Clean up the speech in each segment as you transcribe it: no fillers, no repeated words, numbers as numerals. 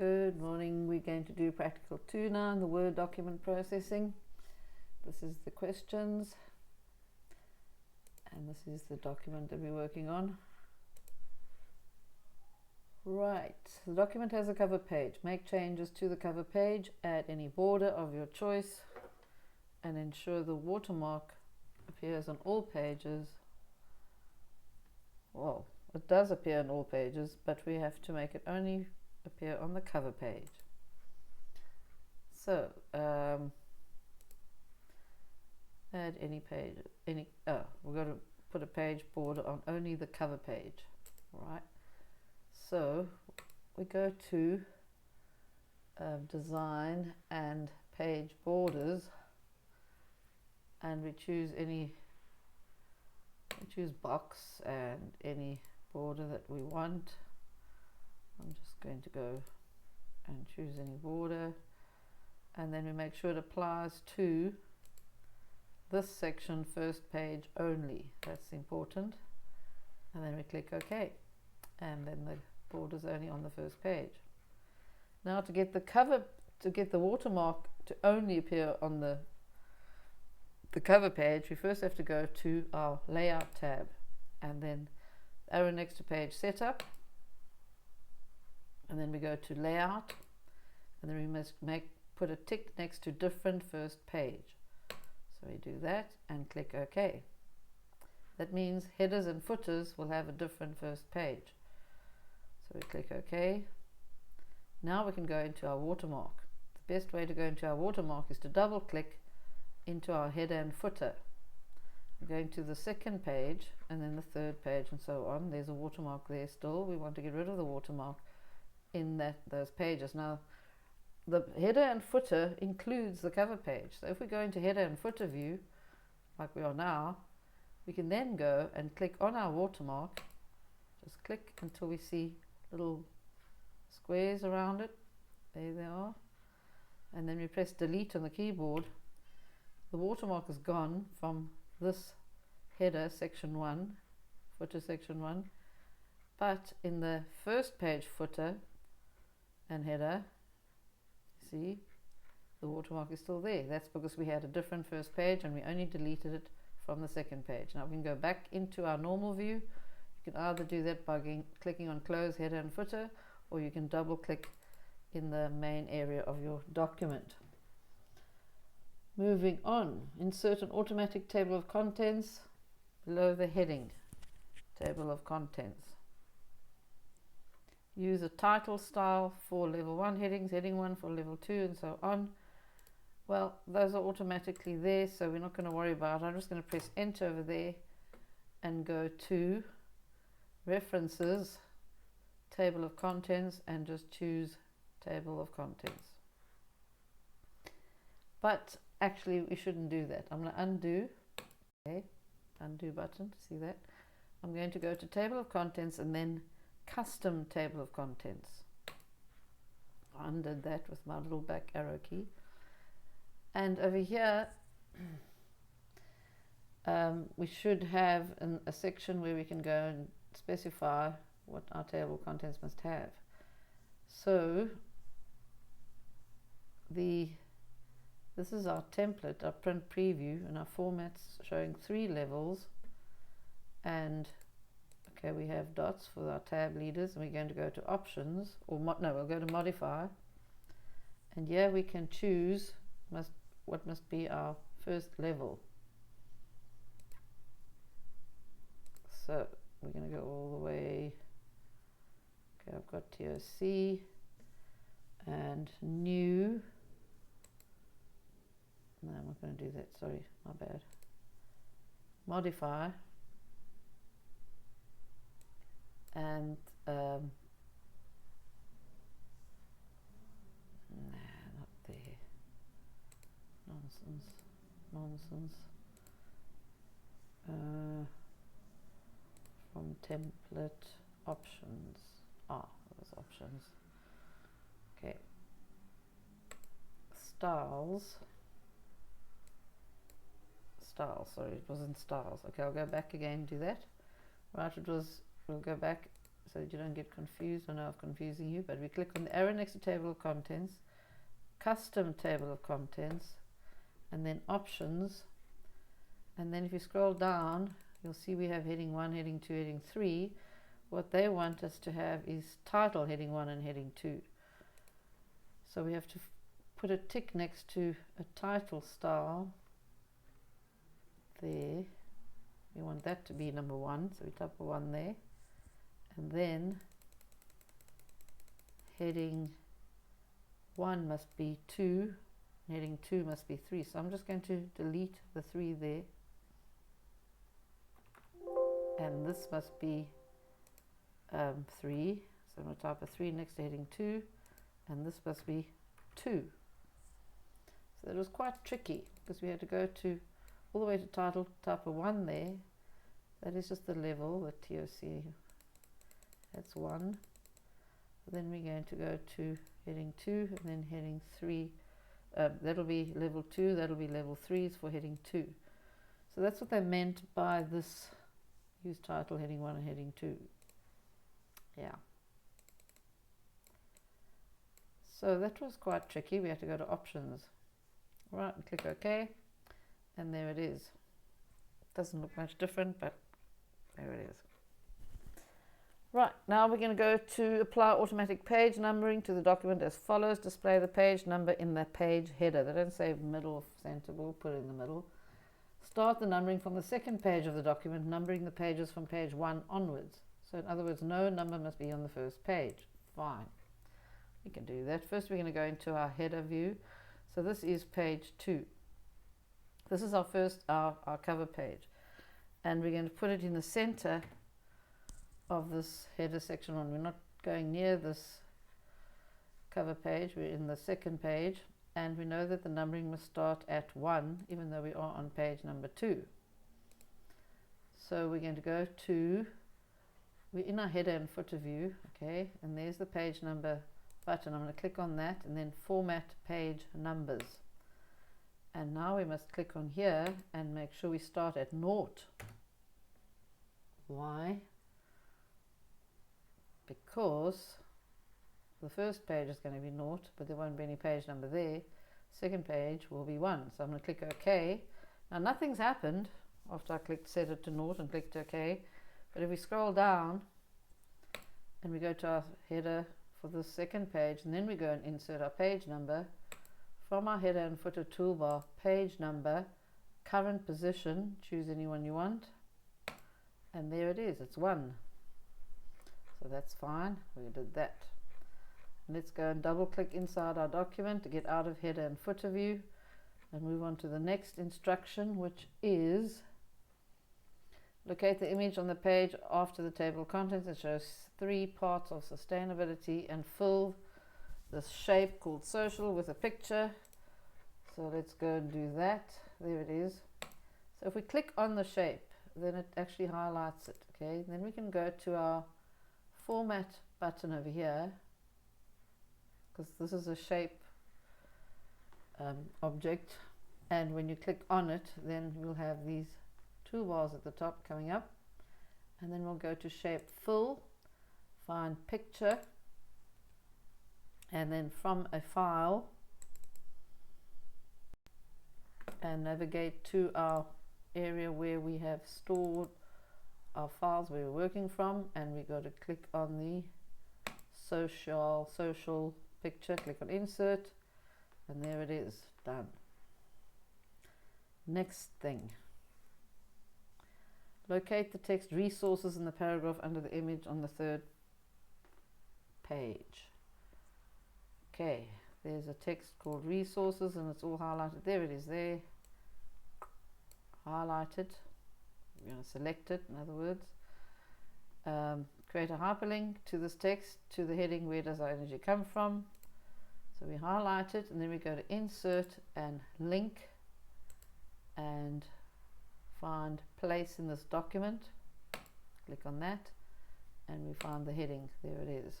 Good morning. We're going to do practical 2 now in the Word document processing. This is the questions and this is the document that we're working on. Right, the document has a cover page. Make changes to the cover page, add any border of your choice, and ensure the watermark appears on all pages. Well, it does appear on all pages, but we have to make it only appear on the cover page. So add any page, we've got to put a page border on only the cover page. Right, so we go to design and page borders, and we choose box and any border that we want. I'm just going to go and choose any border, and then we make sure it applies to this section first page only. That's important. And then we click OK, and then the border's only on the first page. Now to get the watermark to only appear on the cover page, we first have to go to our layout tab and then arrow next to page setup, and then we go to layout, and then we must put a tick next to different first page. So we do that and click OK. That means headers and footers will have a different first page. So we click OK. Now we can go into our watermark. The best way to go into our watermark is to double click into our header and footer. I'm going to the second page and then the third page and so on. There's a watermark there still. We want to get rid of the watermark in those pages. Now the header and footer includes the cover page. So if we go into header and footer view like we are now, we can then go and click on our watermark. Just click until we see little squares around it. There they are. And then we press delete on the keyboard. The watermark is gone from this header section 1, footer section 1, but in the first page footer and header, see, the watermark is still there. That's because we had a different first page and we only deleted it from the second page. Now we can go back into our normal view. You can either do that by clicking on close header and footer, or you can double click in the main area of your document. Moving on, insert an automatic table of contents below the heading, table of contents. Use a title style for level 1 headings, heading 1 for level 2, and so on. Well, those are automatically there, so we're not going to worry about it. I'm just going to press enter over there and go to references, table of contents, and just choose table of contents. But actually we shouldn't do that. I'm going to undo. Okay, undo button, see that? I'm going to go to table of contents and then custom table of contents. I undid that with my little back arrow key, and over here we should have a section where we can go and specify what our table of contents must have. So this is our template, our print preview, and our format's showing 3 levels, and okay, we have dots for our tab leaders, and we're going to go to options, or we'll go to modify, and here we can choose what must be our first level. So we're going to go all the way. Okay, I've got TOC and new. No, I'm not going to do that, sorry, my bad. Modify, and nah, not there. Nonsense. From template options. Those options. Okay. Styles, sorry, it wasn't styles. Okay, I'll go back again and do that. Right, we'll go back, so you don't get confused. I know I'm confusing you, but we click on the arrow next to table of contents, custom table of contents, and then options. And then if you scroll down, you'll see we have heading 1, heading 2, heading 3. What they want us to have is title heading 1 and heading 2. So we have to put a tick next to a title style there. We want that to be number 1, so we type a 1 there. And then heading 1 must be 2, heading 2 must be 3. So I'm just going to delete the 3 there. And this must be 3. So I'm going to type a 3 next to heading 2, and this must be 2. So that was quite tricky because we had to go to all the way to title, type a 1 there. That is just the level, the TOC. That's 1. Then we're going to go to heading 2 and then heading 3. That'll be level 2, that'll be level 3 is for heading 2. So that's what they meant by this use title heading 1 and heading 2. Yeah. So that was quite tricky. We had to go to options. Right, and click OK. And there it is. Doesn't look much different, but there it is. Right, now we're going to go to apply automatic page numbering to the document as follows. Display the page number in the page header. They don't say middle or center, we'll put it in the middle. Start the numbering from the second page of the document, numbering the pages from page 1 onwards. So in other words, no number must be on the first page. Fine. We can do that. First we're going to go into our header view. So this is page 2. This is our first, our cover page. And we're going to put it in the center of this header section 1. We're not going near this cover page, we're in the second page, and we know that the numbering must start at 1 even though we are on page number 2. So we're going to go to, we're in our header and footer view, okay, and there's the page number button. I'm going to click on that and then format page numbers. And now we must click on here and make sure we start at 0. Why? Because the first page is going to be 0, but there won't be any page number there. Second page will be 1. So I'm going to click OK. Now nothing's happened after I clicked set it to 0 and clicked OK. But if we scroll down and we go to our header for the second page, and then we go and insert our page number, from our header and footer toolbar, page number, current position, choose any one you want, and there it is, it's 1. So that's fine, we did that. Let's go and double click inside our document to get out of header and footer view and move on to the next instruction, which is locate the image on the page after the table of contents. It shows 3 parts of sustainability and fill this shape called social with a picture. So let's go and do that. There it is. So if we click on the shape, then it actually highlights it. Okay, then we can go to our format button over here, because this is a shape object, and when you click on it, then we'll have these toolbars at the top coming up, and then we'll go to shape fill, find picture, and then from a file and navigate to our area where we have stored our files we were working from, and we got to click on the social picture, click on insert, and there it is, done. Next thing, locate the text resources in the paragraph under the image on the third page. Okay, there's a text called resources and it's all highlighted. There it is there, highlighted. We're going to select it, in other words. Create a hyperlink to this text to the heading where does our energy come from. So we highlight it and then we go to insert and link and find place in this document. Click on that and we find the heading. There it is.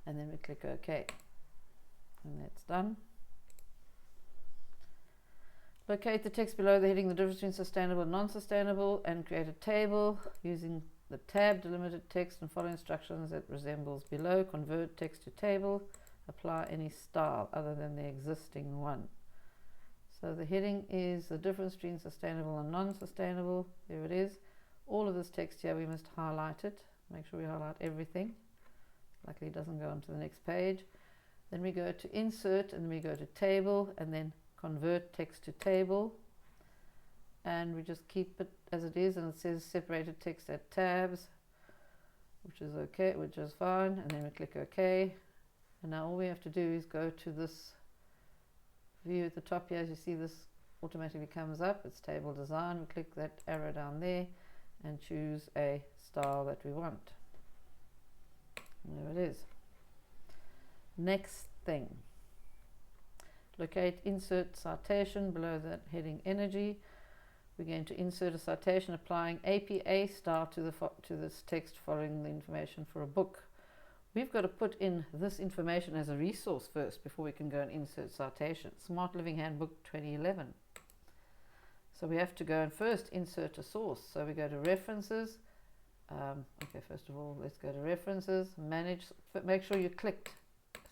And then we click OK. And that's done. Locate the text below the heading, the difference between sustainable and non-sustainable, and create a table using the tab delimited text and follow instructions that resembles below. Convert text to table. Apply any style other than the existing one. So the heading is the difference between sustainable and non-sustainable. There it is. All of this text here, we must highlight it. Make sure we highlight everything. Luckily it doesn't go on to the next page. Then we go to insert, and then we go to table, and then convert text to table. And we just keep it as it is, and it says separated text at tabs, which is okay, which is fine. And then we click OK. And now all we have to do is go to this view at the top here. As you see, this automatically comes up. It's table design. We click that arrow down there and choose a style that we want. And there it is. Next thing, locate insert citation below that heading energy. We're going to insert a citation applying APA style to this text following the information for a book. We've got to put in this information as a resource first before we can go and insert citation. Smart Living Handbook 2011. So we have to go and first insert a source. So we go to references. Okay, first of all, let's go to references, manage, make sure you clicked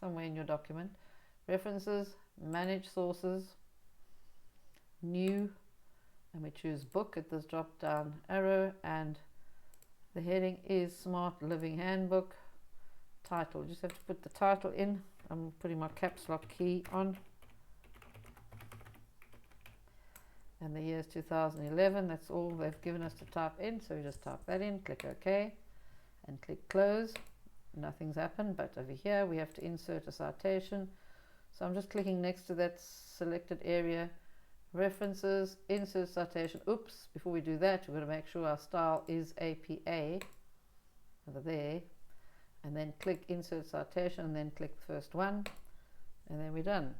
somewhere in your document. References, manage sources, new, and we choose book at this drop down arrow, and the heading is Smart Living Handbook. Title, just have to put the title in. I'm putting my caps lock key on, and the year is 2011. That's all they've given us to type in, so we just type that in, click OK, and click close. Nothing's happened, but over here we have to insert a citation. So I'm just clicking next to that selected area, references, insert citation. Oops, before we do that, we're going to make sure our style is APA over there, and then click insert citation, and then click the first one, and then we're done.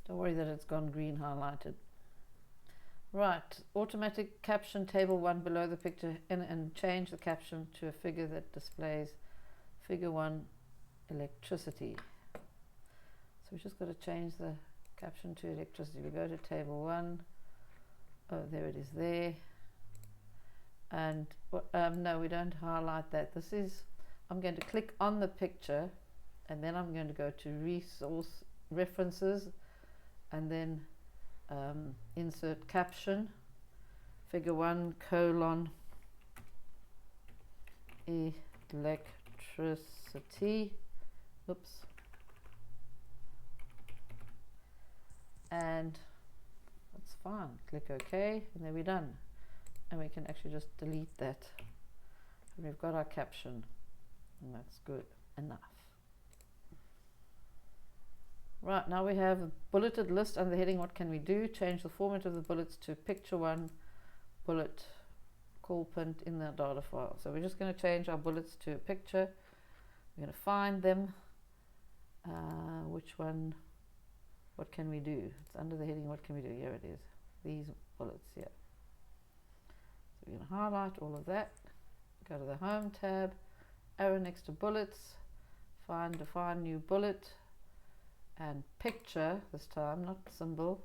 Don't worry that it's gone green highlighted. Right, automatic caption table 1 below the picture, and change the caption to a figure that displays figure 1 electricity. So we just got to change the caption to electricity. We go to table 1. Oh, there it is there. And no, we don't highlight that. This is, I'm going to click on the picture, and then I'm going to go to resource references, and then insert caption figure 1 colon electricity. Oops. And that's fine. Click OK, and then we're done. And we can actually just delete that. And we've got our caption, and that's good enough. Right, now we have a bulleted list under the heading what can we do. Change the format of the bullets to picture 1 bullet call print in the data file. So we're just going to change our bullets to a picture. We're going to find them. Which one? What can we do? It's under the heading what can we do. Here it is. These bullets here. So we're going to highlight all of that. Go to the home tab. Arrow next to bullets. Define new bullet. And picture this time, not symbol.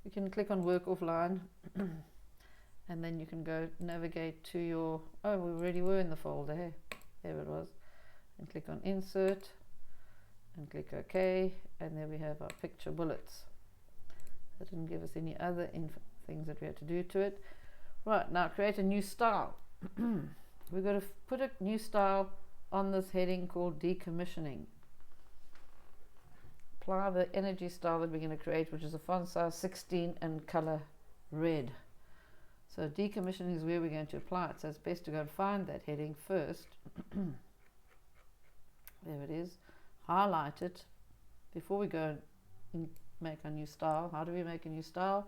You can click on work offline, and then you can go navigate to your, oh, we already were in the folder here. There it was. And click on insert and click OK, and there we have our picture bullets. That didn't give us any other things that we had to do to it. Right, now create a new style. We've got to put a new style on this heading called decommissioning. Apply the energy style that we're going to create, which is a font size 16 and color red. So decommissioning is where we're going to apply it. So it's best to go and find that heading first. There it is. Highlight it before we go and make a new style. How do we make a new style?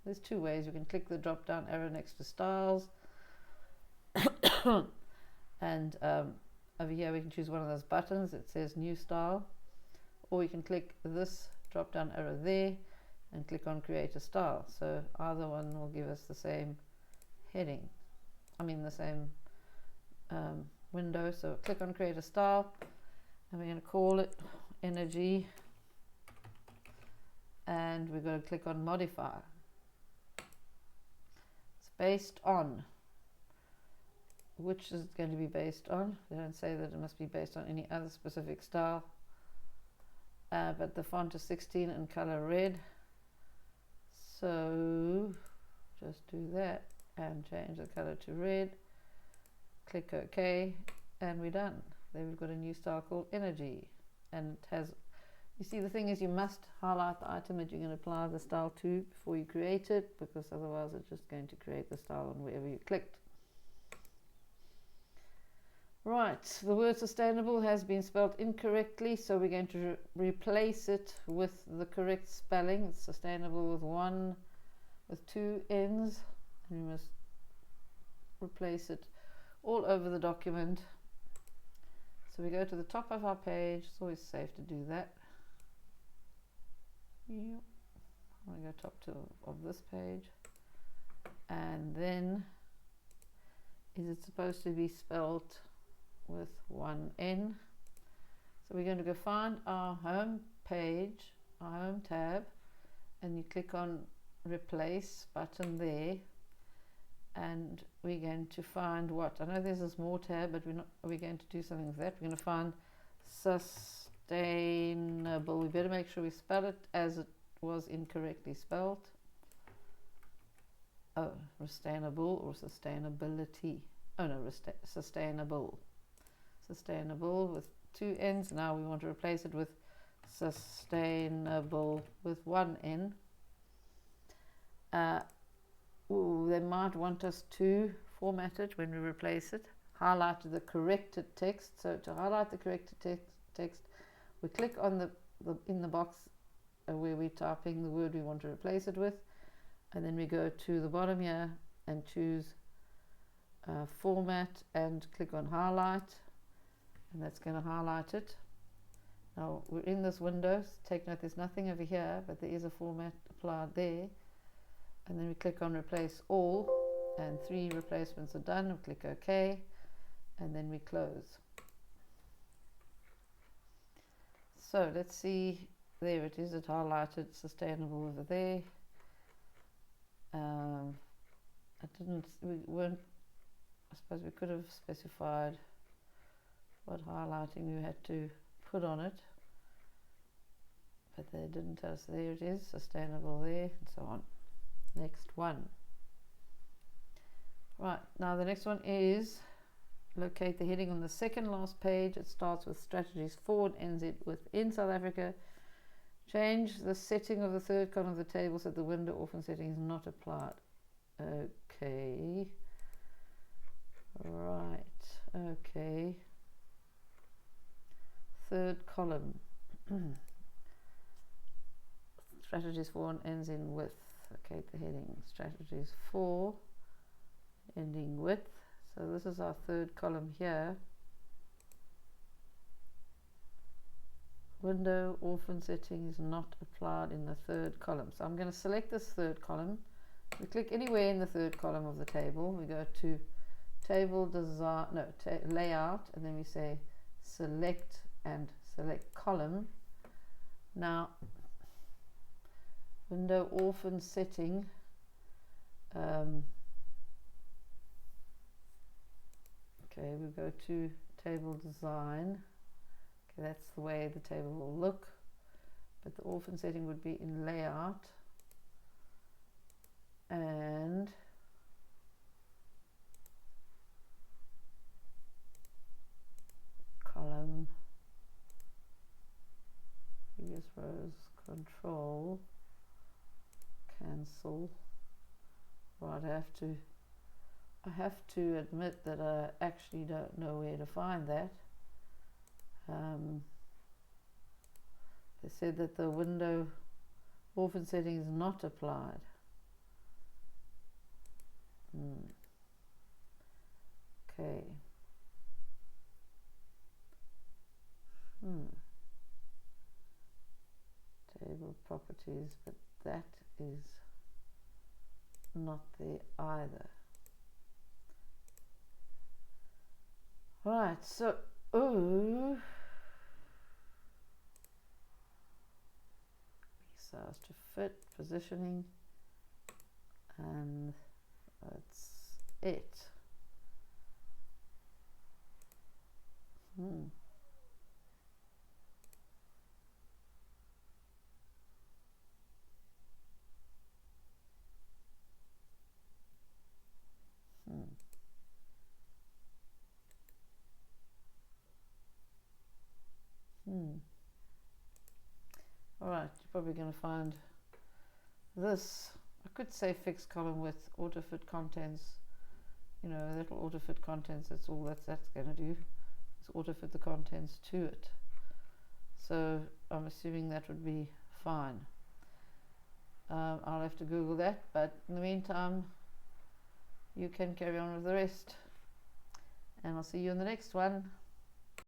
There's two ways. You can click the drop down arrow next to styles, and over here we can choose one of those buttons that says new style. Or you can click this drop down arrow there and click on create a style. So either one will give us the same heading, the same window. So click on create a style, and we're going to call it energy, and we're going to click on modify. It's based on. Which is it going to be based on? They don't say that it must be based on any other specific style. But the font is 16 and color red. So just do that and change the color to red. Click OK and we're done. Then we've got a new style called Energy. And it has, you see, the thing is you must highlight the item that you're going to apply the style to before you create it, because otherwise it's just going to create the style on wherever you clicked. Right, the word sustainable has been spelled incorrectly, so we're going to replace it with the correct spelling. It's sustainable with two N's, and we must replace it all over the document. So we go to the top of our page. It's always safe to do that. I'm going to go top of this page, and then is it supposed to be spelled with one N? So we're going to go find our home page, our home tab, and you click on replace button there, and we're going to find what? I know there's a small tab, but we're going to do something with that. We're going to find sustainable. We better make sure we spell it as it was incorrectly spelled. Oh, sustainable or sustainability. Oh no, sustainable. Sustainable with two N's. Now we want to replace it with sustainable with one N. They might want us to format it when we replace it. Highlight the corrected text. So to highlight the corrected text, we click on in the box where we're typing the word we want to replace it with, and then we go to the bottom here and choose format and click on highlight, and that's going to highlight it. Now we're in this window. Take note, there's nothing over here, but there is a format applied there. And then we click on replace all, and 3 replacements are done. We click OK, and then we close. So let's see, there it is, it highlighted sustainable over there. I suppose we could have specified what highlighting we had to put on it, but they didn't tell us. There it is, sustainable there, and so on. Next one. Right, now the next one is locate the heading on the second last page. It starts with strategies for and ends it within South Africa. Change the setting of the third column of the table so that the window orphan setting is not applied. Okay. Right, okay. Third column. Strategies for and ends in with. Okay, the heading strategies for ending with. So this is our third column here. Window orphan setting is not applied in the third column. So I'm going to select this third column. We click anywhere in the third column of the table. We go to table design, no, layout, and then we say select and select column. Now window orphan setting, okay, we go to table design. Okay, that's the way the table will look, but the orphan setting would be in layout, and column, previous rows, control, cancel. Right, I have to admit that I actually don't know where to find that. They said that the window orphan setting is not applied. Okay. Table properties, but that is not there either. Right, so resize to fit, positioning, and That's it. Hmm. Hmm. Hmm. All right, you're probably going to find this. I could say fixed column with autofit contents. You know, that'll autofit contents. That's all that's going to do. Is autofit the contents to it. So I'm assuming that would be fine. I'll have to Google that, but in the meantime, you can carry on with the rest. And I'll see you in the next one.